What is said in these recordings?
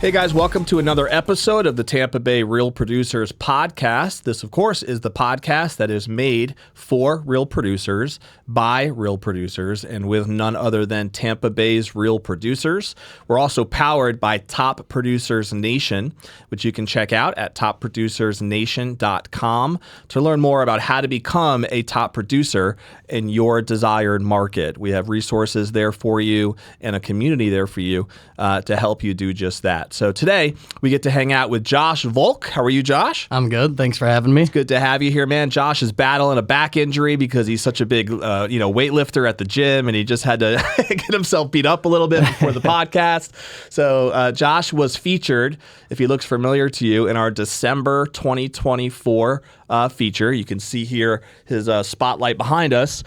Hey guys, welcome to another episode of the Tampa Bay Real Producers Podcast. This, of course, is the podcast that is made for real producers, by real producers, and with none other than Tampa Bay's real producers. We're also powered by Top Producers Nation, which you can check out at topproducersnation.com to learn more about how to become a top producer in your desired market. We have resources there for you and a community there for you to help you do just that. So today, we get to hang out with Josh Volk. How are you, Josh? I'm good. Thanks for having me. It's good to have you here, man. Josh is battling a back injury because he's such a big weightlifter at the gym, and he just had to get himself beat up a little bit before the podcast. So Josh was featured, if he looks familiar to you, in our December 2024 feature. You can see here his spotlight behind us.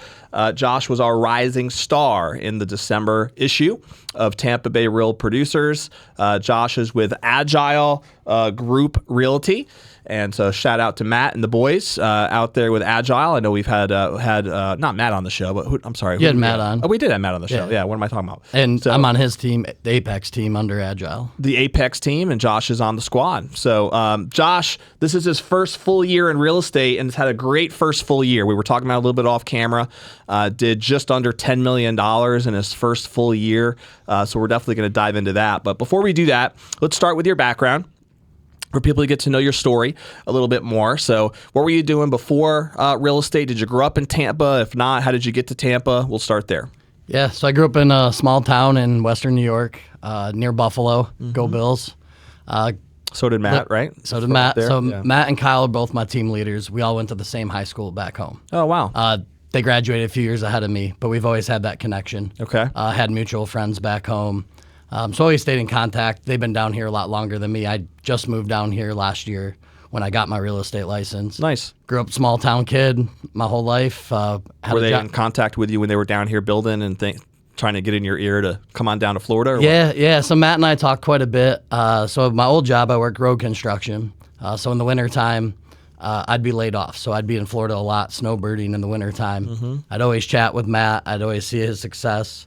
Josh was our rising star in the December issue of Tampa Bay Real Producers. Josh is with Agile Group Realty. And so shout out to Matt and the boys out there with Agile. I know we've had not Matt on the show, but I'm sorry. You had Matt on. Oh, we did have Matt on the show. Yeah, what am I talking about? And so, I'm on his team, the Apex team under Agile. The Apex team, and Josh is on the squad. So Josh, this is his first full year in real estate, and has had a great first full year. We were talking about it a little bit off camera. Did just under $10 million in his first full year. So we're definitely going to dive into that. But before we do that, let's start with your background, for people to get to know your story a little bit more. So what were you doing before real estate? Did you grow up in Tampa? If not, how did you get to Tampa? We'll start there. Yeah, so I grew up in a small town in western New York, near Buffalo. Mm-hmm. Go Bills. So did Matt, right? So did Matt. So yeah. Matt and Kyle are both my team leaders. We all went to the same high school back home. Oh, wow. They graduated a few years ahead of me, but we've always had that connection. Okay. Had mutual friends back home. So always stayed in contact. They've been down here a lot longer than me. I just moved down here last year when I got my real estate license. Nice. Grew up small town kid my whole life. Were they in contact with you when they were down here building and trying to get in your ear to come on down to Florida? Or yeah. So Matt and I talked quite a bit. So my old job, I worked road construction. So in the wintertime, I'd be laid off. So I'd be in Florida a lot, snowbirding in the wintertime. Mm-hmm. I'd always chat with Matt. I'd always see his success.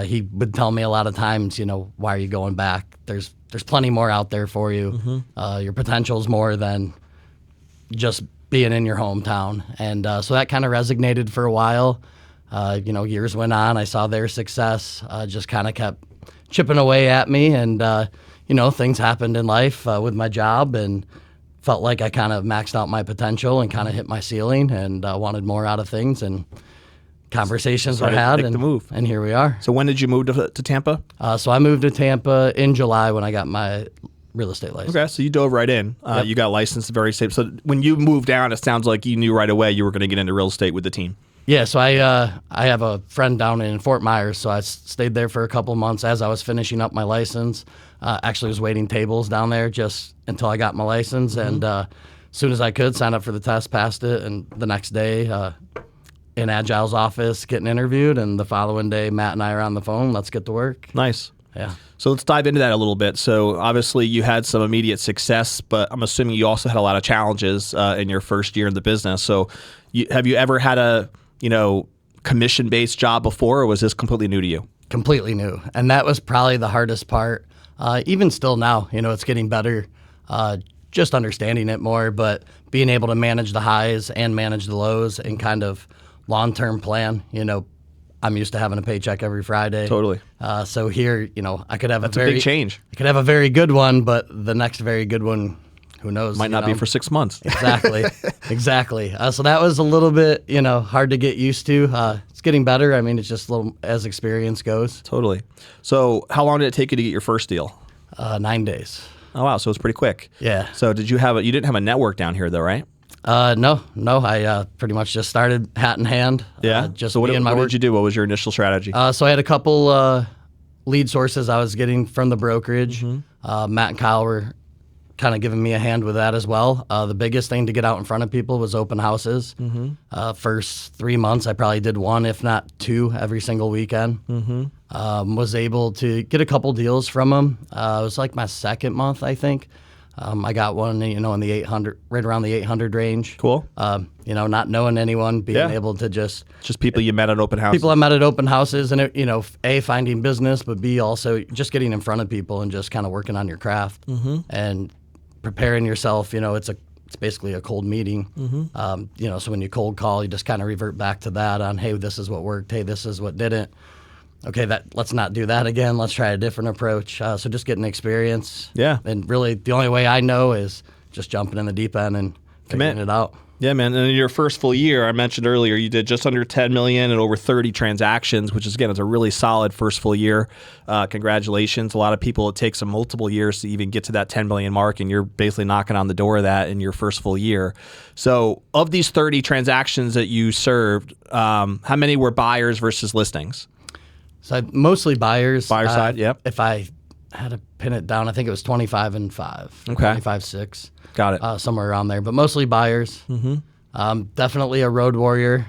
He would tell me a lot of times, why are you going back? There's plenty more out there for you. Mm-hmm. Your potential's more than just being in your hometown. And so that kind of resonated for a while. Years went on. I saw their success, just kind of kept chipping away at me. And, things happened in life with my job, and felt like I kind of maxed out my potential and kind of hit my ceiling, and wanted more out of things. And conversations were had, and here we are. So when did you move to Tampa? So I moved to Tampa in July when I got my real estate license. Okay, so you dove right in. Yep. You got licensed very safe. So when you moved down, it sounds like you knew right away you were going to get into real estate with the team. Yeah, so I have a friend down in Fort Myers, so I stayed there for a couple months as I was finishing up my license. Actually was waiting tables down there just until I got my license, mm-hmm. and as soon as I could, signed up for the test, passed it, and the next day in Agile's office getting interviewed, and the following day Matt and I are on the phone. Let's get to work. Nice. Yeah. So let's dive into that a little bit. So obviously you had some immediate success, but I'm assuming you also had a lot of challenges in your first year in the business. So have you ever had a commission-based job before, or was this completely new to you? Completely new. And that was probably the hardest part. Even still now, it's getting better, just understanding it more, but being able to manage the highs and manage the lows and kind of long-term plan. I'm used to having a paycheck every Friday. Totally. So here, I could have a big change. I could have a very good one, but the next very good one, who knows? Might not be for 6 months. Exactly. Exactly. So that was a little bit, hard to get used to. It's getting better. I mean, it's just a little as experience goes. Totally. So how long did it take you to get your first deal? 9 days. Oh, wow. So it's pretty quick. Yeah. So you didn't have a network down here though, right? No. I pretty much just started hat in hand. Yeah. So what did you do? What was your initial strategy? So I had a couple lead sources I was getting from the brokerage. Mm-hmm. Matt and Kyle were kind of giving me a hand with that as well. The biggest thing to get out in front of people was open houses. Mm-hmm. First 3 months, I probably did one, if not two, every single weekend. Mm-hmm. Was able to get a couple deals from them. It was like my second month, I think. I got one, in the 800, right around the 800 range. Cool. Not knowing anyone, being able to just people you met at open houses. People I met at open houses, and A, finding business, but B, also just getting in front of people and just kind of working on your craft and preparing yourself. It's basically a cold meeting. So when you cold call, you just kind of revert back to that on, hey, this is what worked. Hey, this is what didn't. Okay, let's not do that again. Let's try a different approach. So just getting experience. Yeah. And really, the only way I know is just jumping in the deep end and figuring it out. Yeah, man. And in your first full year, I mentioned earlier, you did just under 10 million and over 30 transactions, which is, again, it's a really solid first full year. Congratulations. A lot of people, it takes them multiple years to even get to that 10 million mark, and you're basically knocking on the door of that in your first full year. So of these 30 transactions that you served, how many were buyers versus listings? So mostly buyers. Buyer side, yep. If I had to pin it down, I think it was 25 and 5. Okay. 25-6. Got it. Somewhere around there, but mostly buyers. Definitely a road warrior.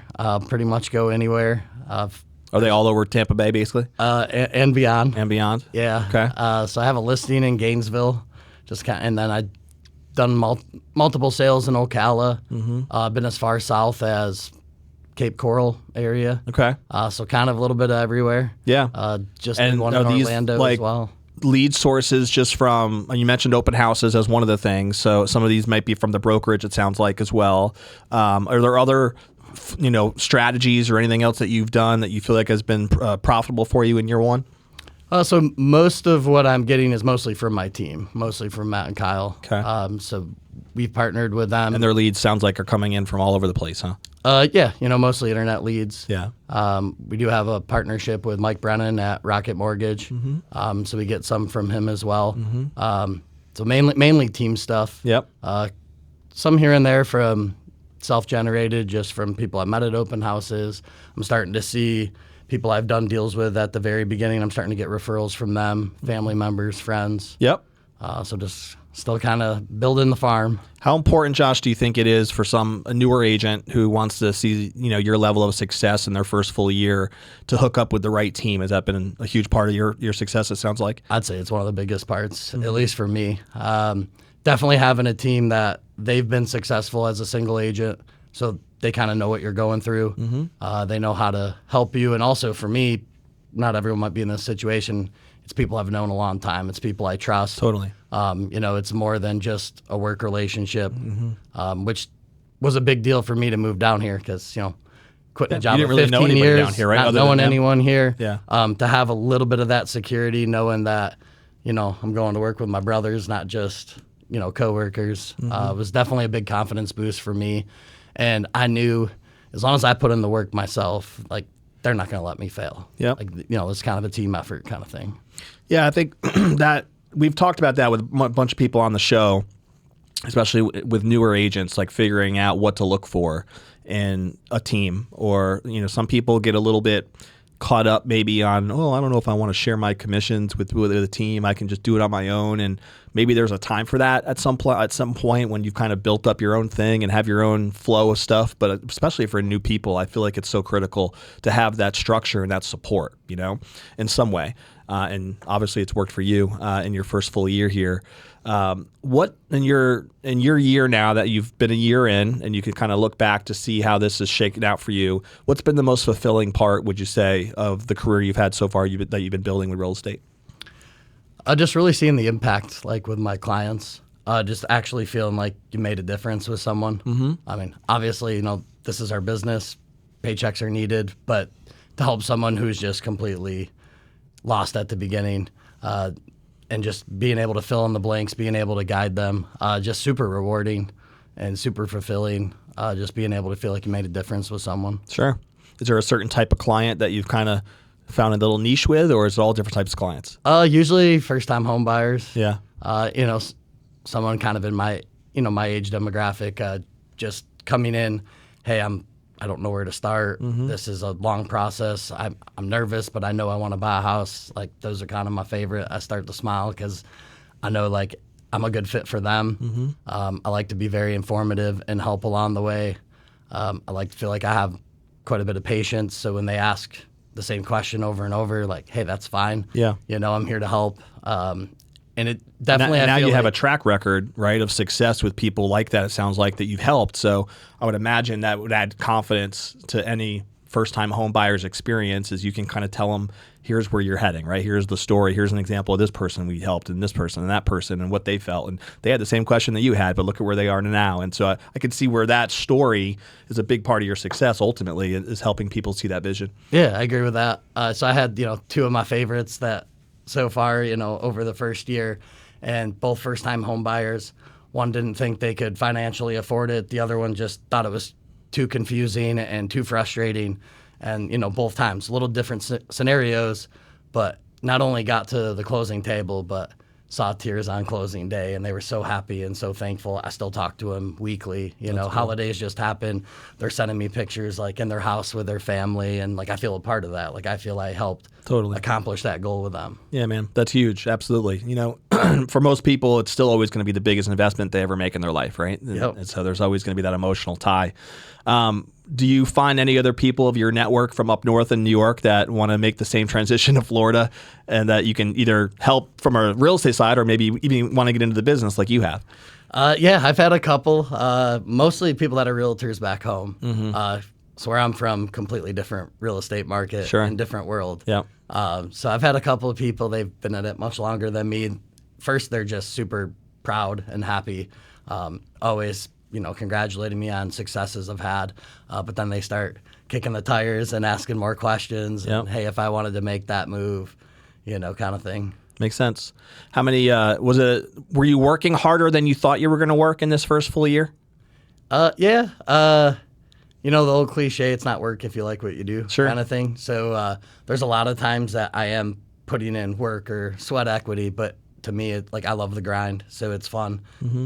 Pretty much go anywhere. Are they all over Tampa Bay, basically? And beyond. And beyond? Yeah. Okay. So I have a listing in Gainesville, and then I've done multiple sales in Ocala. Been as far south as Cape Coral area. Okay. So kind of a little bit of everywhere. Yeah. Just did one in Orlando as well. Lead sources just from, you mentioned open houses as one of the things, so some of these might be from the brokerage, it sounds like, as well. Are there other strategies or anything else that you've done that you feel like has been profitable for you in year one? So most of what I'm getting is mostly from my team, mostly from Matt and Kyle. Okay. So we've partnered with them. And their leads sounds like are coming in from all over the place, huh? Yeah, mostly internet leads. Yeah. We do have a partnership with Mike Brennan at Rocket Mortgage, so we get some from him as well. So mainly team stuff. Yep. Some here and there from self-generated, just from people I met at open houses. I'm starting to see people I've done deals with at the very beginning. I'm starting to get referrals from them, family members, friends. Yep. So just still kind of building the farm. How important, Josh, do you think it is for a newer agent who wants to see, your level of success in their first full year to hook up with the right team? Has that been a huge part of your success, it sounds like? I'd say it's one of the biggest parts, at least for me. Definitely having a team that they've been successful as a single agent, so they kind of know what you're going through. They know how to help you. And also for me, not everyone might be in this situation. It's people I've known a long time. It's people I trust. Totally. It's more than just a work relationship, which was a big deal for me to move down here because, quitting a job you didn't for really 15 know anybody years, down here, right? not knowing anyone here. Yeah. To have a little bit of that security, knowing that, I'm going to work with my brothers, not just, coworkers, was definitely a big confidence boost for me. And I knew as long as I put in the work myself, like, they're not going to let me fail. Yeah. Like, it's kind of a team effort kind of thing. Yeah, I think that we've talked about that with a bunch of people on the show, especially with newer agents, like figuring out what to look for in a team. Or, some people get a little bit caught up maybe on, I don't know if I want to share my commissions with a team. I can just do it on my own. And maybe there's a time for that at some point when you've kind of built up your own thing and have your own flow of stuff. But especially for new people, I feel like it's so critical to have that structure and that support, in some way. And obviously it's worked for you in your first full year here. What in your year now that you've been a year in and you can kind of look back to see how this is shaken out for you, what's been the most fulfilling part, would you say, of the career you've had so far that you've been building with real estate? Just really seeing the impact, like with my clients, just actually feeling like you made a difference with someone. I mean, obviously, this is our business, paychecks are needed, but to help someone who's just completely lost at the beginning, and just being able to fill in the blanks, being able to guide them, just super rewarding and super fulfilling, just being able to feel like you made a difference with someone. Sure. Is there a certain type of client that you've kind of found a little niche with, or is it all different types of clients? Usually first-time home buyers. Yeah. Someone kind of in my, my age demographic, just coming in, hey, I don't know where to start. This is a long process. I'm nervous, but I know I want to buy a house. Like, those are kind of my favorite. I start to smile because I know, like, I'm a good fit for them. I like to be very informative and help along the way. I like to feel like I have quite a bit of patience. So when they ask the same question over and over, like, hey, that's fine. Yeah. I'm here to help. and it definitely. Now I feel you have like, a track record, right, of success with people like that. It sounds like that you've helped. So I would imagine that would add confidence to any first-time home buyer's experience, is you can kind of tell them, here's where you're heading, right? Here's the story. Here's an example of this person we helped, and this person and that person, and what they felt. And they had the same question that you had, but look at where they are now. And so I can see where that story is a big part of your success ultimately, is helping people see that vision. Yeah, I agree with that. So I had, two of my favorites that so far, over the first year, and both first-time home buyers. One didn't think they could financially afford it. The other one just thought it was too confusing and too frustrating. And, both times, a little different scenarios, but not only got to the closing table, but saw tears on closing day, and they were so happy and so thankful. I still talk to them weekly. Cool. Holidays just happen. They're sending me pictures like in their house with their family, and like I feel a part of that. Like I feel I helped accomplish that goal with them. Yeah, man, that's huge. Absolutely. For most people, it's still always going to be the biggest investment they ever make in their life, right? And so there's always going to be that emotional tie. Do you find any other people of your network from up north in New York that want to make the same transition to Florida, and that you can either help from a real estate side or maybe even want to get into the business like you have? Yeah, I've had a couple, mostly people that are realtors back home. Mm-hmm. So where I'm from, completely different real estate market and different world. Yeah. So I've had a couple of people, they've been at it much longer than me. First, they're just super proud and happy, always congratulating me on successes I've had, but then they start kicking the tires and asking more questions. Yep. And, hey, if I wanted to make that move, kind of thing. Makes sense. How many were you working harder than you thought you were going to work in this first full year? Yeah. The old cliche, it's not work if you like what you do, kind of thing. So there's a lot of times that I am putting in work or sweat equity, but to me, I love the grind, so it's fun,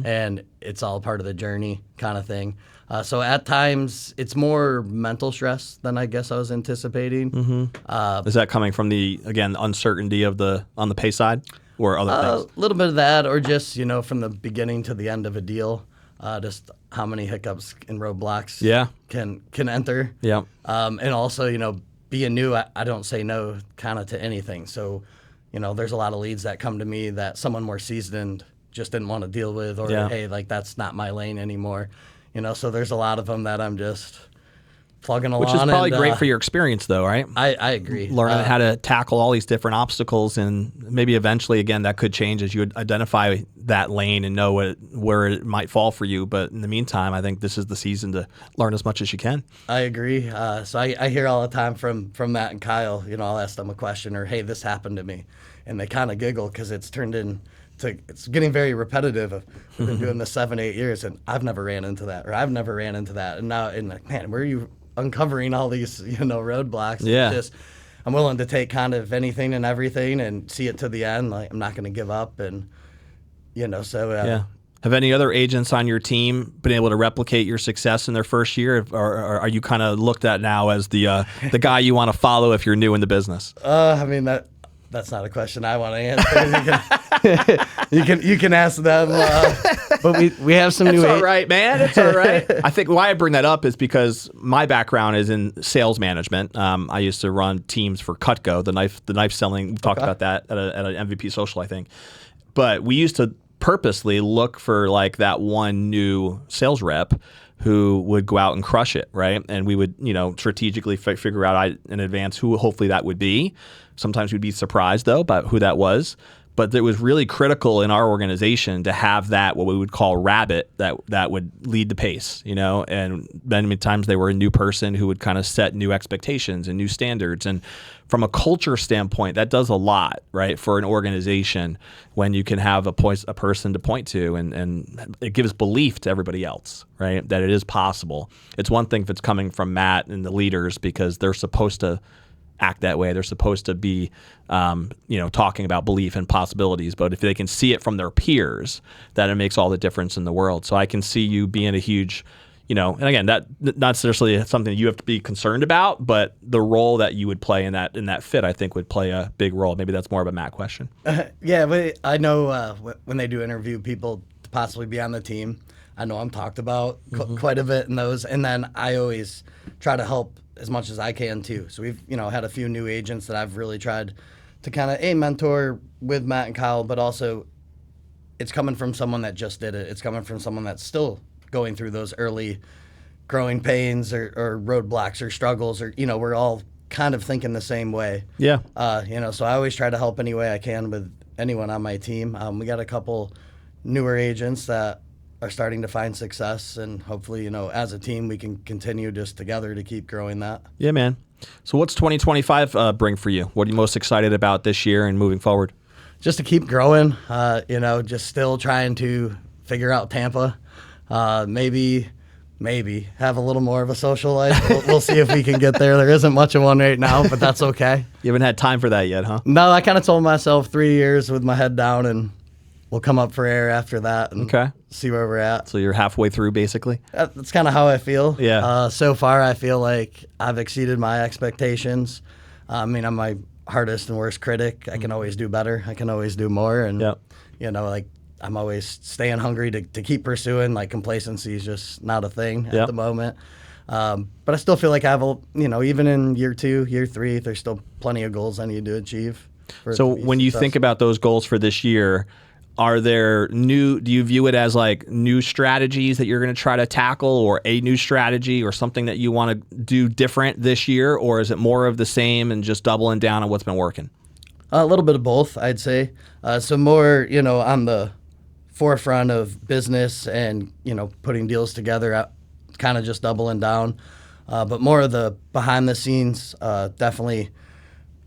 and it's all part of the journey kind of thing. So at times, it's more mental stress than I guess I was anticipating. Mm-hmm. Is that coming from the uncertainty of on the pay side, or other things? A little bit of that, or just from the beginning to the end of a deal, just how many hiccups and roadblocks can enter. Yeah. And also, being new, I don't say no kind of to anything. So there's a lot of leads that come to me that someone more seasoned just didn't want to deal with, or hey, that's not my lane anymore. So there's a lot of them that I'm just plugging along. Which is probably great for your experience, though, right? I agree. Learning how to tackle all these different obstacles, and maybe eventually, again, that could change as you identify that lane and know where it might fall for you. But in the meantime, I think this is the season to learn as much as you can. I agree. So I hear all the time from Matt and Kyle, I'll ask them a question, or, hey, this happened to me. And they kind of giggle because it's turned it's getting very repetitive. We've been doing this 7-8 years, and I've never ran into that, or I've never ran into that. And now, man, where are you uncovering all these, roadblocks? Yeah. It's just, I'm willing to take kind of anything and everything and see it to the end. Like, I'm not going to give up. And, so. Yeah. Have any other agents on your team been able to replicate your success in their first year, or are you kind of looked at now as the guy you want to follow if you're new in the business? That's not a question I want to answer. You can ask them. But we have some new. It's all right, man. It's all right. I think why I bring that up is because my background is in sales management. I used to run teams for Cutco, the knife selling. We talked about that at an MVP social, I think. But we used to purposely look for that one new sales rep who would go out and crush it, right? And we would, strategically figure out in advance who hopefully that would be. Sometimes we'd be surprised, though, about who that was. But it was really critical in our organization to have that, what we would call rabbit, that would lead the pace, And many times they were a new person who would kind of set new expectations and new standards. And from a culture standpoint, that does a lot, right, for an organization when you can have a person to point to, and it gives belief to everybody else, right, that it is possible. It's one thing if it's coming from Matt and the leaders because they're supposed to act that way. They're supposed to be, talking about belief and possibilities. But if they can see it from their peers, that it makes all the difference in the world. So I can see you being a huge, and again, that not necessarily something you have to be concerned about, but the role that you would play in that fit, I think, would play a big role. Maybe that's more of a Matt question. Yeah, but I know when they do interview people to possibly be on the team, I know I'm talked about quite a bit in those, and then I always try to help as much as I can too. So we've had a few new agents that I've really tried to kind of mentor with Matt and Kyle, but also it's coming from someone that just did it. It's coming from someone that's still going through those early growing pains or roadblocks or struggles, or, we're all kind of thinking the same way. Yeah. So I always try to help any way I can with anyone on my team. We got a couple newer agents that are starting to find success, and hopefully, as a team, we can continue just together to keep growing that. Yeah, man. So what's 2025 bring for you? What are you most excited about this year and moving forward? Just to keep growing, just still trying to figure out Tampa. Maybe have a little more of a social life. We'll see if we can get there. There isn't much of one right now, but that's okay. You haven't had time for that yet, huh? No, I kind of told myself 3 years with my head down, and we'll come up for air after that and see where we're at. So you're halfway through, basically? That's kind of how I feel. Yeah. So far, I feel like I've exceeded my expectations. I'm my hardest and worst critic. I can always do better. I can always do more. And, I'm always staying hungry to keep pursuing. Like, complacency is just not a thing at the moment. But I still feel like I have, even in year 2, year 3, there's still plenty of goals I need to achieve. So when you think about those goals for this year, do you view it as like new strategies that you're going to try to tackle, or a new strategy or something that you want to do different this year? Or is it more of the same and just doubling down on what's been working? A little bit of both, I'd say. So more, on the forefront of business and, putting deals together, kind of just doubling down. But more of the behind the scenes, definitely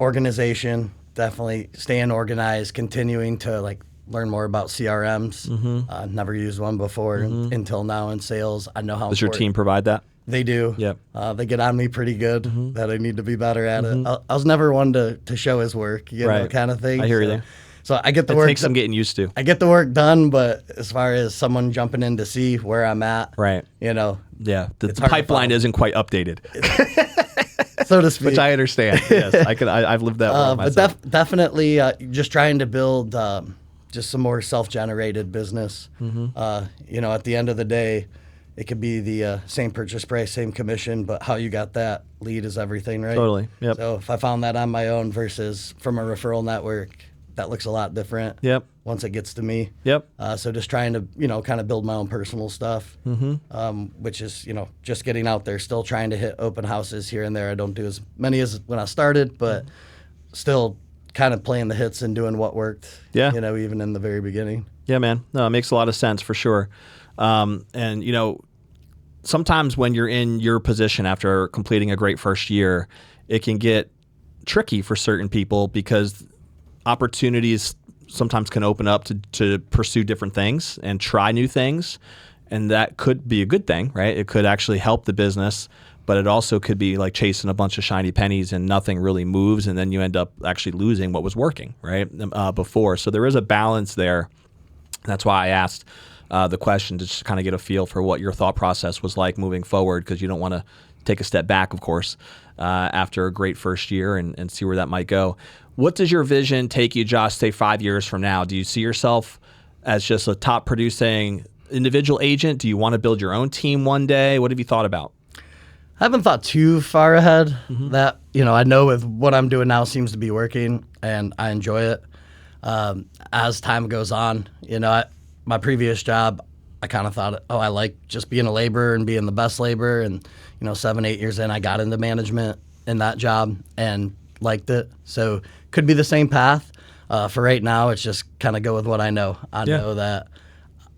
organization, definitely staying organized, continuing to learn more about CRMs. Never used one before until now in sales. I know how. Does your team provide that? They do. Yep. They get on me pretty good that I need to be better at it. I was never one to show his work, kind of thing. I hear you there. So I get the work. It takes some getting used to. I get the work done, but as far as someone jumping in to see where I'm at, right? Yeah, the pipeline isn't quite updated, so to speak. Which I understand. Yes, I've lived that world myself. But definitely, just trying to build just some more self-generated business. At the end of the day, it could be the same purchase price, same commission, but how you got that lead is everything, right? Totally. Yep. So if I found that on my own versus from a referral network, that looks a lot different. Yep. Once it gets to me. Yep. So just trying to, kind of build my own personal stuff, which is, just getting out there, still trying to hit open houses here and there. I don't do as many as when I started, but still kind of playing the hits and doing what worked. Yeah. Even in the very beginning. Yeah, man. No, it makes a lot of sense for sure. And sometimes when you're in your position after completing a great first year, it can get tricky for certain people because opportunities sometimes can open up to pursue different things and try new things. And that could be a good thing, right? It could actually help the business, but it also could be like chasing a bunch of shiny pennies and nothing really moves. And then you end up actually losing what was working, right? Before. So there is a balance there. That's why I asked the question, to just kind of get a feel for what your thought process was like moving forward, because you don't want to take a step back, of course, after a great first year and see where that might go. What does your vision take you, Josh, say 5 years from now? Do you see yourself as just a top producing individual agent? Do you want to build your own team one day? What have you thought about? I haven't thought too far ahead. That, I know with what I'm doing now seems to be working and I enjoy it. As time goes on, my previous job, I kind of thought, I like just being a laborer and being the best laborer. And, 7, 8 years in, I got into management in that job and liked it. So could be the same path. For right now, it's just kind of go with what I know. I know that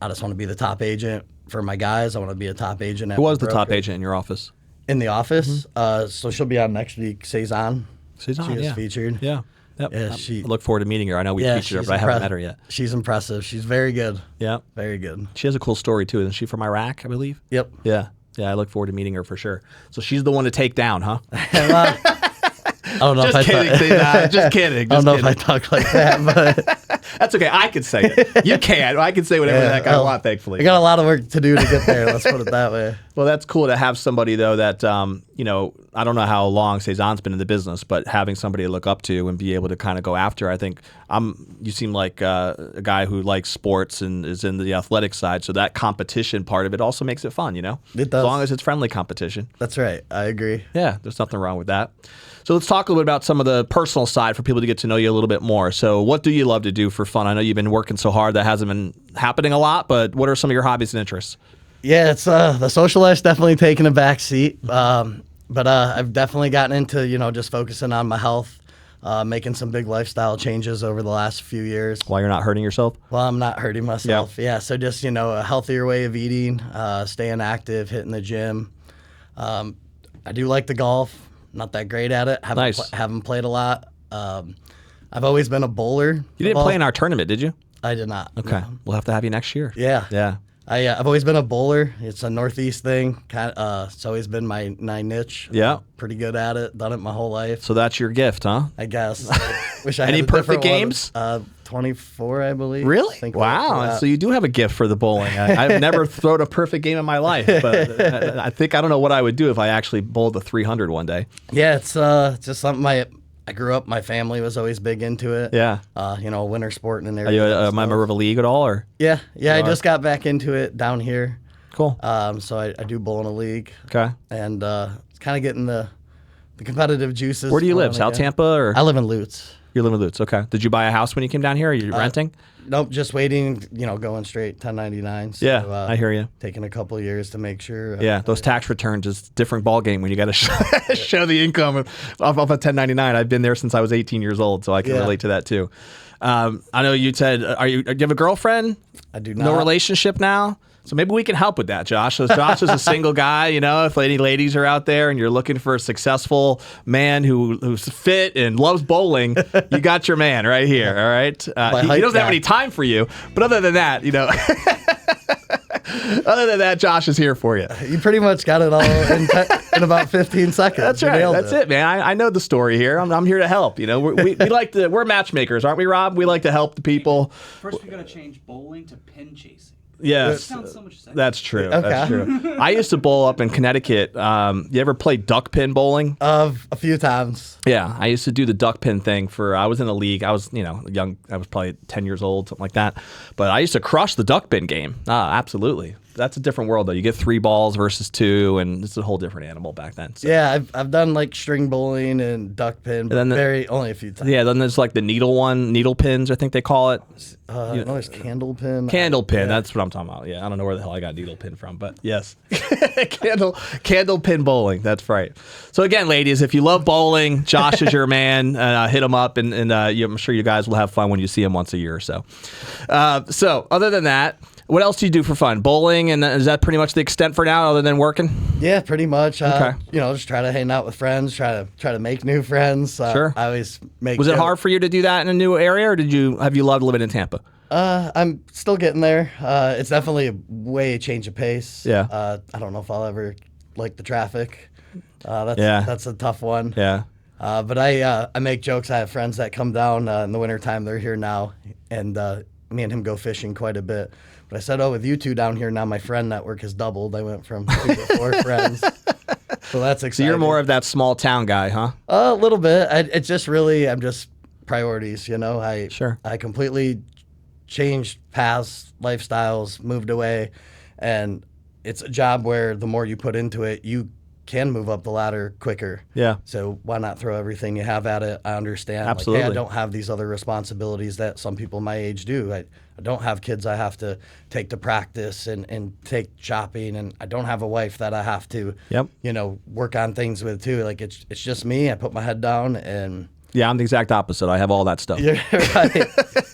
I just want to be the top agent for my guys. I want to be a top agent. Who was the top agent in your office? In the office? So she'll be on next week. Cezanne. She is featured. Yeah. Yep. Yeah, I look forward to meeting her. I know we featured her, but I haven't met her yet. She's impressive. She's very good. Yeah. Very good. She has a cool story, too. Isn't she from Iraq, I believe? Yep. Yeah. Yeah, I look forward to meeting her for sure. So she's the one to take down, huh? I don't know just if kidding, just kidding. I don't know if I talk like that, but that's okay. I can say it. You can. I can say whatever the heck I want, thankfully. I got a lot of work to do to get there. Let's put it that way. Well, that's cool to have somebody, though, that, I don't know how long Cezanne's been in the business, but having somebody to look up to and be able to kind of go after. I think you seem like a guy who likes sports and is in the athletic side, so that competition part of it also makes it fun, It does. As long as it's friendly competition. That's right. I agree. Yeah, there's nothing wrong with that. So let's talk a little bit about some of the personal side for people to get to know you a little bit more. So what do you love to do for fun? I know you've been working so hard that hasn't been happening a lot, but what are some of your hobbies and interests? Yeah, it's the social life's definitely taken a back seat. But I've definitely gotten into, just focusing on my health, making some big lifestyle changes over the last few years. While you're not hurting yourself? Well, I'm not hurting myself. Yeah, so just, a healthier way of eating, staying active, hitting the gym. I do like to golf. Not that great at it. Haven't played a lot. I've always been a bowler. You didn't play in our tournament, did you? I did not. Okay. No. We'll have to have you next year. Yeah. Yeah. I've always been a bowler. It's a Northeast thing. It's always been my niche. Yeah. Pretty good at it. Done it my whole life. So that's your gift, huh? I guess. Wish I Any had a perfect different games? 24, I believe. Really? Think Wow. So you do have a gift for the bowling. I've never thrown a perfect game in my life, but I don't know what I would do if I actually bowled a 300 one day. Yeah, it's just something I grew up, my family was always big into it. Yeah. Winter sport and Are everything. you a member of a league at all? Or? Yeah. I just got back into it down here. Cool. So I do bowl in a league. Okay. And it's kind of getting the competitive juices. Where do you live? South Tampa? Or? I live in Lutz. You live in Lutz. Okay. Did you buy a house when you came down here? Or are you renting? Nope, just waiting, going straight 1099. So, Yeah, I hear you. Taking a couple years to make sure. Yeah, those tax returns is a different ball game when you got to show the income off a 1099. I've been there since I was 18 years old, so I can relate to that too. I know you said, do you have a girlfriend? I do not. No relationship now? So maybe we can help with that, Josh. So Josh is a single guy, if any ladies are out there and you're looking for a successful man who's fit and loves bowling, you got your man right here, all right? He doesn't have any time for you, but other than that, other than that, Josh is here for you. You pretty much got it all in about 15 seconds. That's right. That's it, man. I know the story here. I'm here to help. We're matchmakers, aren't we, Rob? We like to help the people. First, we got to change bowling to pin chasing. Yes, sounds so much sexier. That's true. Okay. That's true. I used to bowl up in Connecticut. You ever play duck pin bowling? A few times. Yeah, I used to do the duck pin thing I was in a league. I was, young. I was probably 10 years old, something like that. But I used to crush the duck pin game. Absolutely. That's a different world, though. You get 3 balls versus 2, and it's a whole different animal back then. So. Yeah, I've done like string bowling and duck pin, but only a few times. Yeah, then there's like the needle pins, I think they call it. There's candle pin. Candle pin, that's what I'm talking about. Yeah, I don't know where the hell I got needle pin from, but yes. candle pin bowling, that's right. So again, ladies, if you love bowling, Josh is your man. Hit him up, and I'm sure you guys will have fun when you see him once a year or so. So other than that, what else do you do for fun? Bowling, and is that pretty much the extent for now, other than working? Yeah, pretty much. Okay. Just try to hang out with friends, try to make new friends. Sure. I always make. Was it hard for you to do that in a new area, or have you loved living in Tampa? I'm still getting there. It's definitely a way change of pace. Yeah. I don't know if I'll ever like the traffic. That's a tough one. Yeah. But I make jokes. I have friends that come down in the wintertime. They're here now, and me and him go fishing quite a bit. But I said, with you two down here now, my friend network has doubled. I went from 2 to 4 friends. So that's exciting. So you're more of that small town guy, huh? A little bit. It's just really, I'm just priorities, Sure. I completely changed paths, lifestyles, moved away. And it's a job where the more you put into it, you can move up the ladder quicker. Yeah. So why not throw everything you have at it? I understand. Absolutely. I don't have these other responsibilities that some people my age do. I don't have kids I have to take to practice and take shopping, and I don't have a wife that I have to, work on things with too. Like it's just me. I put my head down and. Yeah, I'm the exact opposite. I have all that stuff. You're right.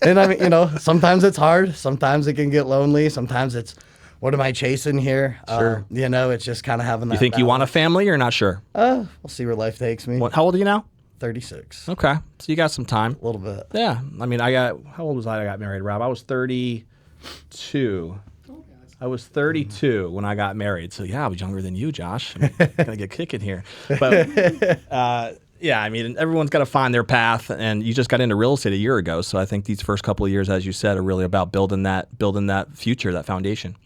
And I mean, sometimes it's hard. Sometimes it can get lonely. Sometimes it's, what am I chasing here? Sure. It's just kind of having that. You think you want a family or not sure? We'll see where life takes me. How old are you now? 36. Okay. So you got some time. A little bit. Yeah. I mean, how old was I got married, Rob? I was 32. I was 32 when I got married. So yeah, I was younger than you, Josh. I'm gonna get kicking here. But yeah, I mean, everyone's got to find their path, and you just got into real estate a year ago. So I think these first couple of years, as you said, are really about building that future, that foundation.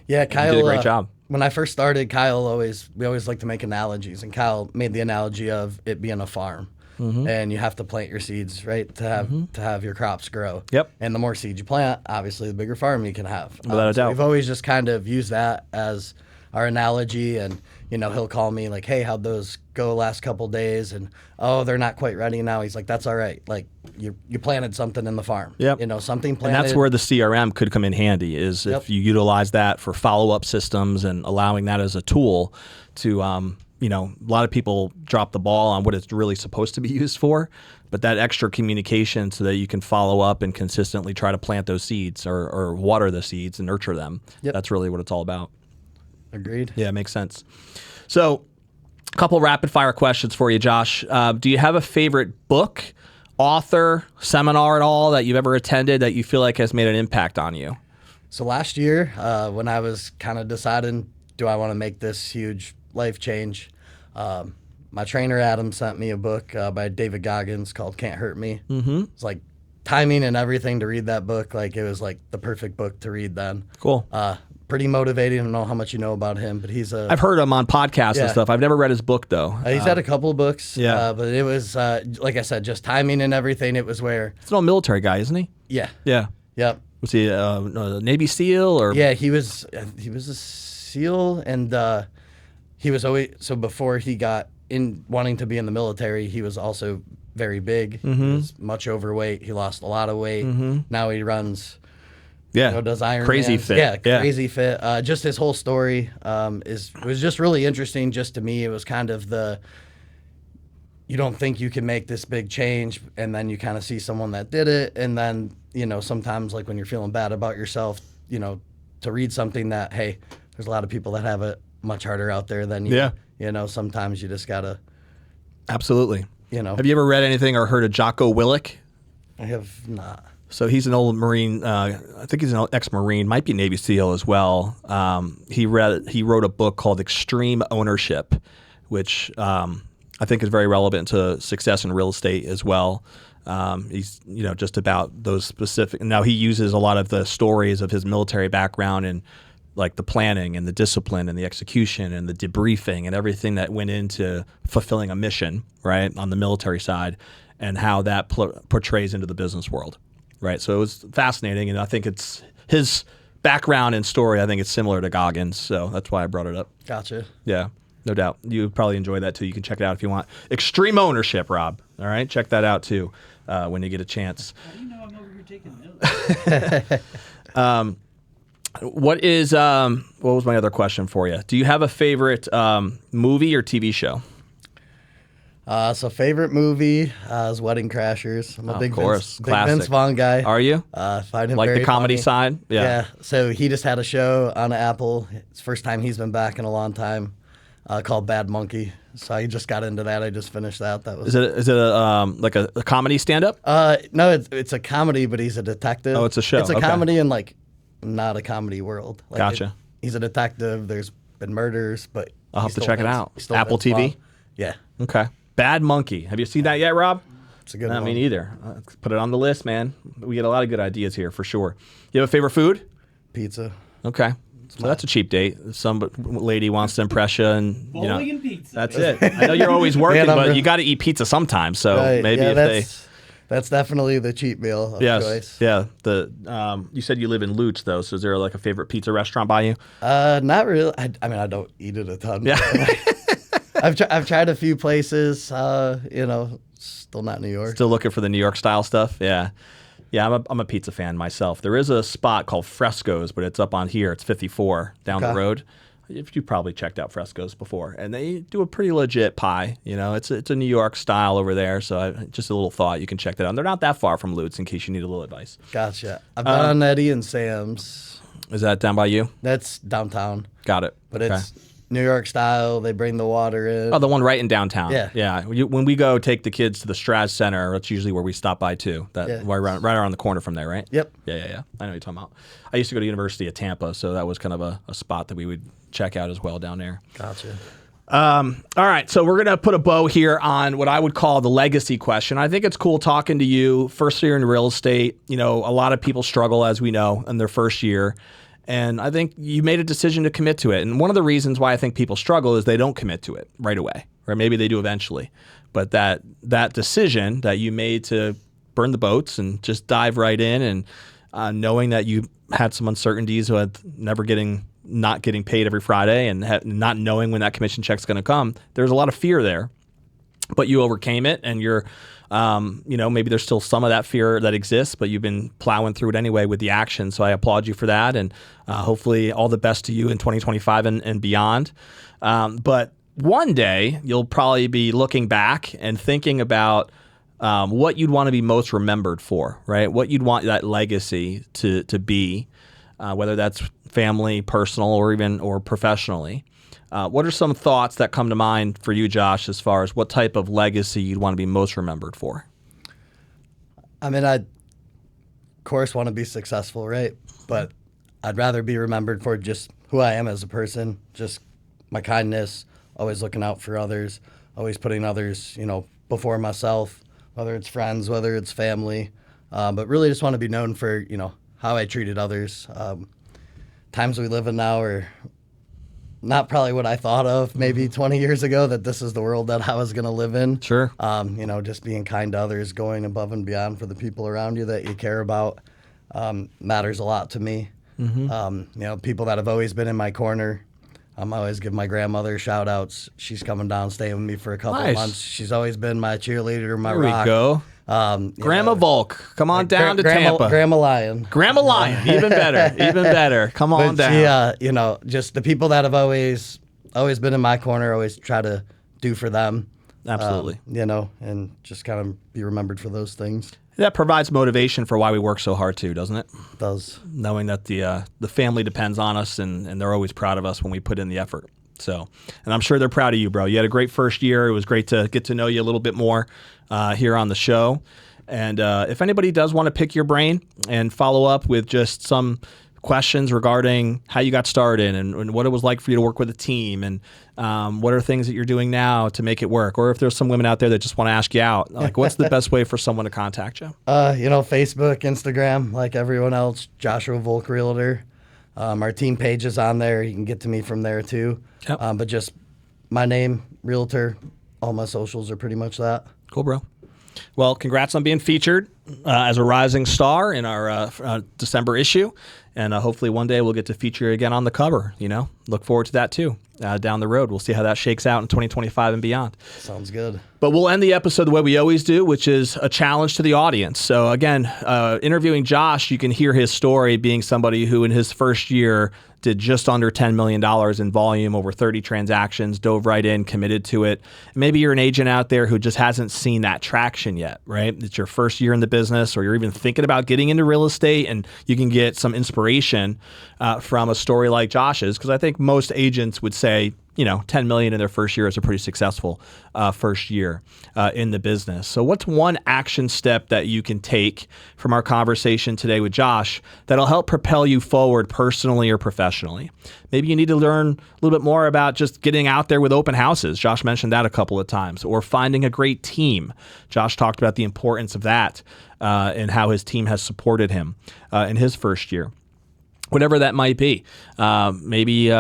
Yeah, Kyle you did a great job. when I first started, we always like to make analogies, and Kyle made the analogy of it being a farm. And you have to plant your seeds, right, to have your crops grow. Yep. And the more seeds you plant, obviously, the bigger farm you can have. Without a doubt. We've always just kind of used that as our analogy, and he'll call me like, "Hey, how'd those go last couple days?" And oh, they're not quite ready now. He's like, "That's all right. Like you planted something in the farm. Yep. Something planted." And that's where the CRM could come in handy, is Yep. if you utilize that for follow-up systems and allowing that as a tool to, a lot of people drop the ball on what it's really supposed to be used for, but that extra communication so that you can follow up and consistently try to plant those seeds or water the seeds and nurture them. Yep. That's really what it's all about. Agreed. Yeah, it makes sense. So a couple rapid fire questions for you, Josh. Do you have a favorite book, author, seminar at all that you've ever attended that you feel like has made an impact on you? So last year, when I was kind of deciding, do I want to make this huge life change, my trainer Adam sent me a book by David Goggins called Can't Hurt Me. Mm-hmm. It's like timing and everything to read that book. Like it was like the perfect book to read then. Cool. Pretty motivating. I don't know how much you know about him, but I've heard him on podcasts and Yeah. stuff. I've never read his book though. He's had a couple of books. Yeah. But it was, like I said, just timing and everything. It was where, He's an old military guy, isn't he? yeah. Yeah. Yep. Was he a Navy SEAL or? Yeah, he was a SEAL, and he was always, so before he got in wanting to be in the military, he was also very big. He was much overweight. He lost a lot of weight. Now he runs, Yeah. does Ironman. Crazy fit. Yeah, crazy fit. Just his whole story was just really interesting. Just to me, it was kind of you don't think you can make this big change, and then you kind of see someone that did it, and then sometimes like when you're feeling bad about yourself, to read something that, hey, there's a lot of people that have it much harder out there than you. Yeah. Sometimes you just gotta. Absolutely. Have you ever read anything or heard of Jocko Willink? I have not. So he's an old Marine. I think he's an ex-Marine, might be Navy SEAL as well. He wrote a book called Extreme Ownership, which I think is very relevant to success in real estate as well. He's just about those specific. Now he uses a lot of the stories of his military background and like the planning and the discipline and the execution and the debriefing and everything that went into fulfilling a mission, right, on the military side, and how that portrays into the business world. Right, so it was fascinating, and I think it's his background and story. I think it's similar to Goggins, so that's why I brought it up. Gotcha. Yeah, no doubt. You probably enjoy that too. You can check it out if you want. Extreme Ownership, Rob. All right, check that out too when you get a chance. How do you know I'm over here taking notes? What was my other question for you? Do you have a favorite movie or TV show? So favorite movie is Wedding Crashers. I'm a big Vince Vaughn guy. Are you? Find him Like very the comedy funny. side? Yeah. So he just had a show on Apple. It's the first time he's been back in a long time, called Bad Monkey. So I just got into that. I just finished that. That was. Is it like a comedy stand-up? No, it's a comedy, but he's a detective. Oh, it's a show. It's a Okay. comedy in like not a comedy world. Like Gotcha. He's a detective. There's been murders, but I'll have he to still check it Vince- out. he's still Apple Vince TV? Vaughn. Yeah, Okay. Bad Monkey. Have you seen that yet, Rob? it's a good Not one. me neither. Put it on the list, man. We get a lot of good ideas here for sure. You have a favorite food? Pizza. Okay. So that's a cheap date. If some lady wants to impress you, and Bowling and pizza. that's it. I know you're always working, Man, I'm but re- you got to eat pizza sometimes. So Right, maybe yeah, if that's definitely the cheap meal of yes, choice. yeah. You said you live in Lutz though, so is there like a favorite pizza restaurant by you? Not really. I mean, I don't eat it a ton. Yeah. I've tried a few places. Still not New York. Still looking for the New York style stuff? Yeah. Yeah, I'm a pizza fan myself. There is a spot called Fresco's, but it's up on here. It's 54 down the Okay. road. You probably checked out Fresco's before, and they do a pretty legit pie. It's a New York style over there. So just a little thought, you can check that out. And they're not that far from Lutz in case you need a little advice. Gotcha. I've done Eddie and Sam's. Is that down by you? That's downtown, Got it. but Okay. it's New York style. They bring the water in. Oh, the one right in downtown. Yeah. Yeah. When we go take the kids to the Straz Center, that's usually where we stop by too. That Yeah. right around the corner from there, right? Yep. Yeah. I know what you're talking about. I used to go to University of Tampa, so that was kind of a spot that we would check out as well down there. Gotcha. All right, so we're going to put a bow here on what I would call the legacy question. I think it's cool talking to you first year in real estate. A lot of people struggle, as we know, in their first year. And I think you made a decision to commit to it. And one of the reasons why I think people struggle is they don't commit to it right away, or maybe they do eventually. But that decision that you made to burn the boats and just dive right in, and knowing that you had some uncertainties with not getting paid every Friday and not knowing when that commission check's going to come, there's a lot of fear there. But you overcame it, and you're, maybe there's still some of that fear that exists, but you've been plowing through it anyway with the action. So I applaud you for that, and hopefully all the best to you in 2025 and beyond. But one day you'll probably be looking back and thinking about what you'd want to be most remembered for, right? What you'd want that legacy to be, whether that's family, personal, or professionally. What are some thoughts that come to mind for you, Josh, as far as what type of legacy you'd want to be most remembered for? I mean, I, of course, want to be successful, right? But I'd rather be remembered for just who I am as a person, just my kindness, always looking out for others, always putting others, before myself, whether it's friends, whether it's family, but really just want to be known for, how I treated others. Times we live in now are not probably what I thought of maybe 20 years ago, that this is the world that I was going to live in. Sure. Just being kind to others, going above and beyond for the people around you that you care about, matters a lot to me. People that have always been in my corner. I always give my grandmother shout outs. She's coming down, staying with me for a couple of months. She's always been my cheerleader, my rock. There we go. Grandma Volk, come on down to Tampa. Grandma Lion. Grandma Lion, even better, even better. Come on down. Just the people that have always been in my corner, always try to do for them. Absolutely. And just kind of be remembered for those things. That provides motivation for why we work so hard too, doesn't it? It does. Knowing that the family depends on us, and they're always proud of us when we put in the effort. So, and I'm sure they're proud of you, bro. You had a great first year. It was great to get to know you a little bit more here on the show. And if anybody does want to pick your brain and follow up with just some questions regarding how you got started and what it was like for you to work with a team, and what are things that you're doing now to make it work, or if there's some women out there that just want to ask you out, like what's the best way for someone to contact you? Facebook, Instagram, like everyone else, Joshua Volk Realtor. Our team page is on there. You can get to me from there too. Yep. But just my name, Realtor, all my socials are pretty much that. Cool, bro. Well, congrats on being featured as a rising star in our December issue. And hopefully one day we'll get to feature you again on the cover. Look forward to that too down the road. We'll see how that shakes out in 2025 and beyond. Sounds good. But we'll end the episode the way we always do, which is a challenge to the audience. So again, interviewing Josh, you can hear his story being somebody who in his first year did just under $10 million in volume, over 30 transactions, dove right in, committed to it. Maybe you're an agent out there who just hasn't seen that traction yet, right? It's your first year in the business, or you're even thinking about getting into real estate, and you can get some inspiration from a story like Josh's, because I think most agents would say, 10 million in their first year is a pretty successful first year in the business. So what's one action step that you can take from our conversation today with Josh that'll help propel you forward personally or professionally? Maybe you need to learn a little bit more about just getting out there with open houses. Josh mentioned that a couple of times, or finding a great team. Josh talked about the importance of that and how his team has supported him in his first year. Whatever that might be. Maybe,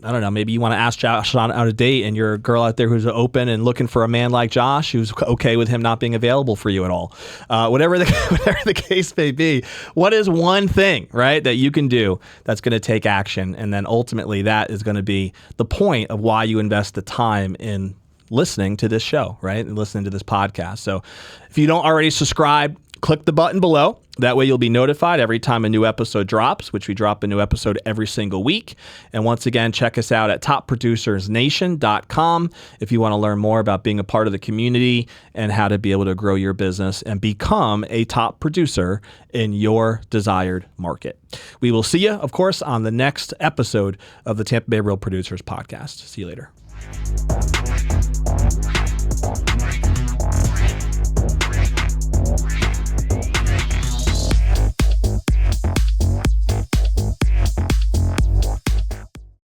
I don't know, maybe you want to ask Josh out a date, and you're a girl out there who's open and looking for a man like Josh who's okay with him not being available for you at all. Whatever the case may be, what is one thing, right, that you can do that's going to take action? And then ultimately that is going to be the point of why you invest the time in listening to this show, right, and listening to this podcast. So if you don't already subscribe, click the button below. That way you'll be notified every time a new episode drops, which we drop a new episode every single week. And once again, check us out at topproducersnation.com if you want to learn more about being a part of the community and how to be able to grow your business and become a top producer in your desired market. We will see you, of course, on the next episode of the Tampa Bay Real Producers Podcast. See you later.